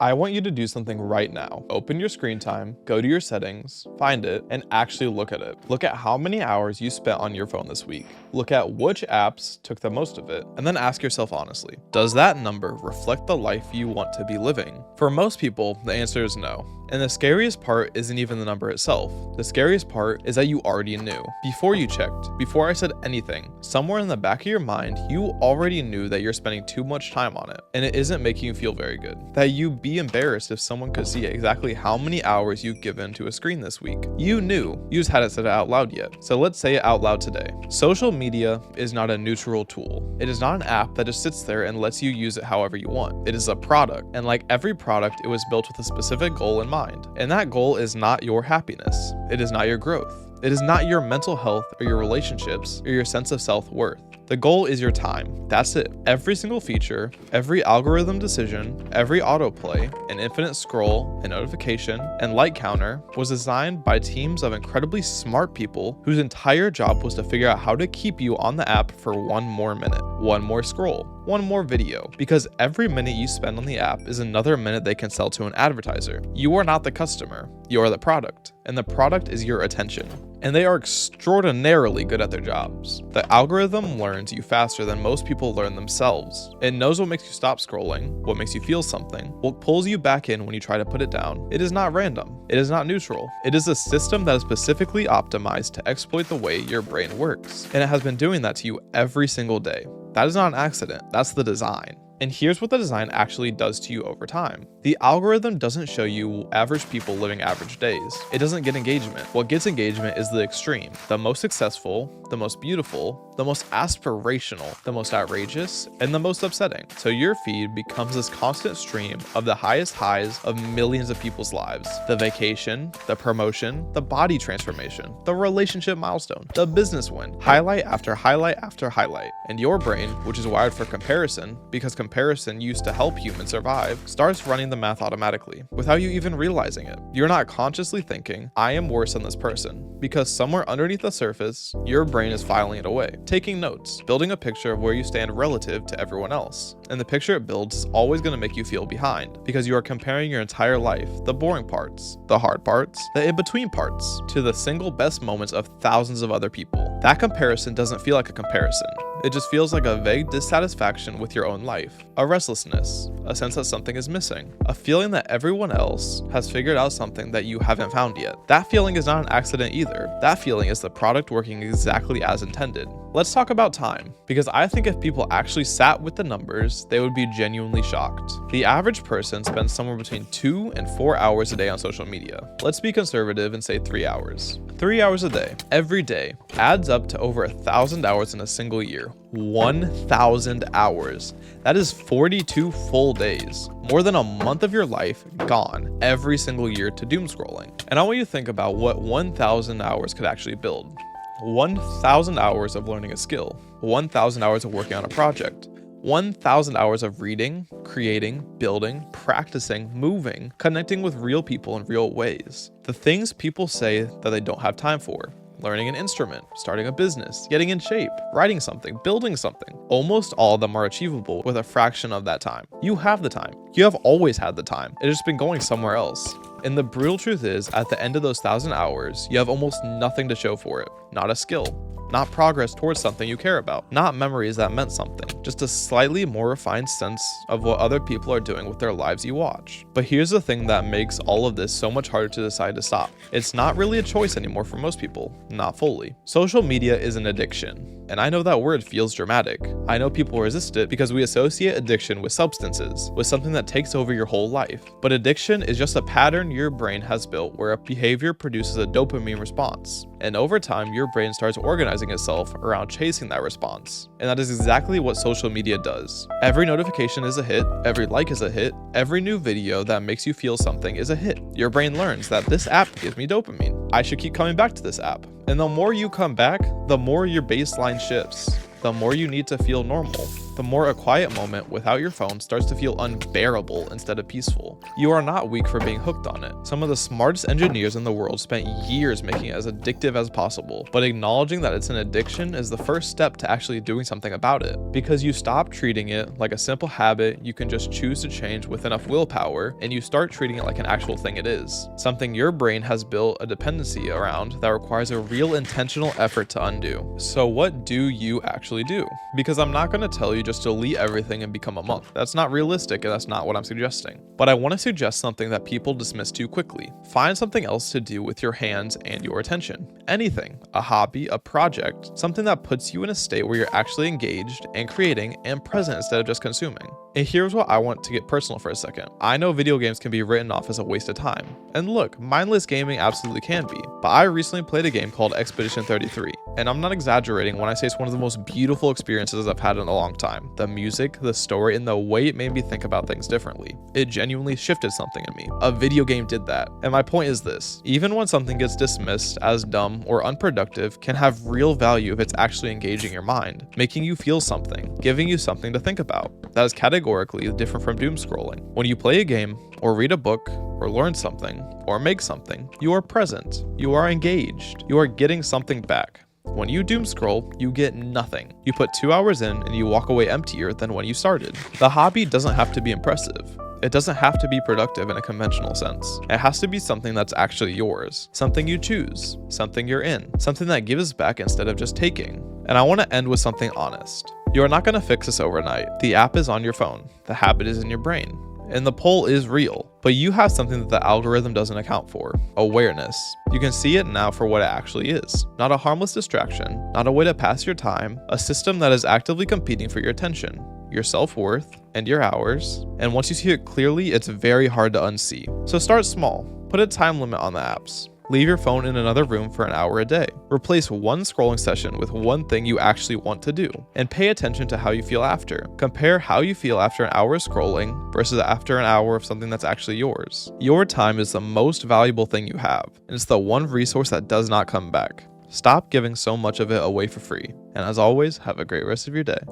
I want you to do something right now. Open your screen time, go to your settings, find it, and actually look at it. Look at how many hours you spent on your phone this week. Look at which apps took the most of it, and then ask yourself honestly, does that number reflect the life you want to be living? For most people, the answer is no. And the scariest part isn't even the number itself. The scariest part is that you already knew. Before you checked, before I said anything, somewhere in the back of your mind, you already knew that you're spending too much time on it, and it isn't making you feel very good. That you'd be embarrassed if someone could see exactly how many hours you've given to a screen this week. You knew, you just hadn't said it out loud yet. So let's say it out loud today. Social media is not a neutral tool. It is not an app that just sits there and lets you use it however you want. It is a product, and like every product, it was built with a specific goal in mind. And that goal is not your happiness. It is not your growth. It is not your mental health or your relationships or your sense of self-worth. The goal is your time. That's it. Every single feature, every algorithm decision, every autoplay, an infinite scroll, a notification, and like counter was designed by teams of incredibly smart people whose entire job was to figure out how to keep you on the app for one more minute, one more scroll, one more video, because every minute you spend on the app is another minute they can sell to an advertiser. You are not the customer, you are the product, and the product is your attention. And they are extraordinarily good at their jobs. The algorithm learns you faster than most people learn themselves. It knows what makes you stop scrolling, what makes you feel something, what pulls you back in when you try to put it down. It is not random. It is not neutral. It is a system that is specifically optimized to exploit the way your brain works. And it has been doing that to you every single day. That is not an accident. That's the design. And here's what the design actually does to you over time. The algorithm doesn't show you average people living average days. It doesn't get engagement. What gets engagement is the extreme, the most successful, the most beautiful, the most aspirational, the most outrageous, and the most upsetting. So your feed becomes this constant stream of the highest highs of millions of people's lives. The vacation, the promotion, the body transformation, the relationship milestone, the business win, highlight after highlight after highlight. And your brain, which is wired for comparison, because comparison used to help humans survive, starts running the math automatically without you even realizing it. You're not consciously thinking, I am worse than this person, because somewhere underneath the surface, your brain is filing it away, taking notes, building a picture of where you stand relative to everyone else. And the picture it builds is always going to make you feel behind, because you are comparing your entire life, the boring parts, the hard parts, the in-between parts, to the single best moments of thousands of other people. That comparison doesn't feel like a comparison. It just feels like a vague dissatisfaction with your own life, a restlessness, a sense that something is missing, a feeling that everyone else has figured out something that you haven't found yet. That feeling is not an accident either. That feeling is the product working exactly as intended. Let's talk about time, because I think if people actually sat with the numbers, they would be genuinely shocked. The average person spends somewhere between 2 and 4 hours a day on social media. Let's be conservative and say 3 hours. 3 hours a day, every day, adds up to over 1,000 hours in a single year. 1,000 hours. That is 42 full days. More than a month of your life gone every single year to doom scrolling. And I want you to think about what 1,000 hours could actually build. 1,000 hours of learning a skill, 1,000 hours of working on a project, 1,000 hours of reading, creating, building, practicing, moving, connecting with real people in real ways. The things people say that they don't have time for. Learning an instrument, starting a business, getting in shape, writing something, building something. Almost all of them are achievable with a fraction of that time. You have the time. You have always had the time. It has just been going somewhere else. And the brutal truth is, at the end of those 1,000 hours, you have almost nothing to show for it. Not a skill. Not progress towards something you care about. Not memories that meant something. Just a slightly more refined sense of what other people are doing with their lives you watch. But here's the thing that makes all of this so much harder to decide to stop. It's not really a choice anymore for most people. Not fully. Social media is an addiction. And I know that word feels dramatic. I know people resist it because we associate addiction with substances, with something that takes over your whole life. But addiction is just a pattern your brain has built where a behavior produces a dopamine response. And over time, your brain starts organizing itself around chasing that response. And that is exactly what social media does. Every notification is a hit, every like is a hit, every new video that makes you feel something is a hit. Your brain learns that this app gives me dopamine. I should keep coming back to this app. And the more you come back, the more your baseline shifts. The more you need to feel normal. the more a quiet moment without your phone starts to feel unbearable instead of peaceful. You are not weak for being hooked on it. Some of the smartest engineers in the world spent years making it as addictive as possible, but acknowledging that it's an addiction is the first step to actually doing something about it. Because you stop treating it like a simple habit you can just choose to change with enough willpower, and you start treating it like an actual thing it is. Something your brain has built a dependency around that requires a real intentional effort to undo. So what do you actually do? Because I'm not going to tell you just delete everything and become a monk. That's not realistic, and that's not what I'm suggesting. But I want to suggest something that people dismiss too quickly. Find something else to do with your hands and your attention. Anything, a hobby, a project, something that puts you in a state where you're actually engaged and creating and present instead of just consuming. And here's what I want to get personal for a second. I know video games can be written off as a waste of time. And look, mindless gaming absolutely can be. But I recently played a game called Expedition 33. And I'm not exaggerating when I say it's one of the most beautiful experiences I've had in a long time. The music, the story, and the way it made me think about things differently. It genuinely shifted something in me. A video game did that. And my point is this: even when something gets dismissed as dumb or unproductive can have real value if it's actually engaging your mind, making you feel something, giving you something to think about. That is categorically different from doom scrolling. When you play a game, or read a book, or learn something, or make something, you are present, you are engaged, you are getting something back. When you doom scroll, you get nothing. You put 2 hours in and you walk away emptier than when you started. The hobby doesn't have to be impressive. It doesn't have to be productive in a conventional sense. It has to be something that's actually yours, something you choose, something you're in, something that gives back instead of just taking. And I want to end with something honest. You are not going to fix this overnight. The app is on your phone. The habit is in your brain. And the pull is real, but you have something that the algorithm doesn't account for: awareness. You can see it now for what it actually is. Not a harmless distraction, not a way to pass your time, a system that is actively competing for your attention, your self-worth, and your hours. And once you see it clearly, it's very hard to unsee. So start small. Put a time limit on the apps. Leave your phone in another room for an hour a day. Replace one scrolling session with one thing you actually want to do. And pay attention to how you feel after. Compare how you feel after an hour of scrolling versus after an hour of something that's actually yours. Your time is the most valuable thing you have, and it's the one resource that does not come back. Stop giving so much of it away for free. And as always, have a great rest of your day.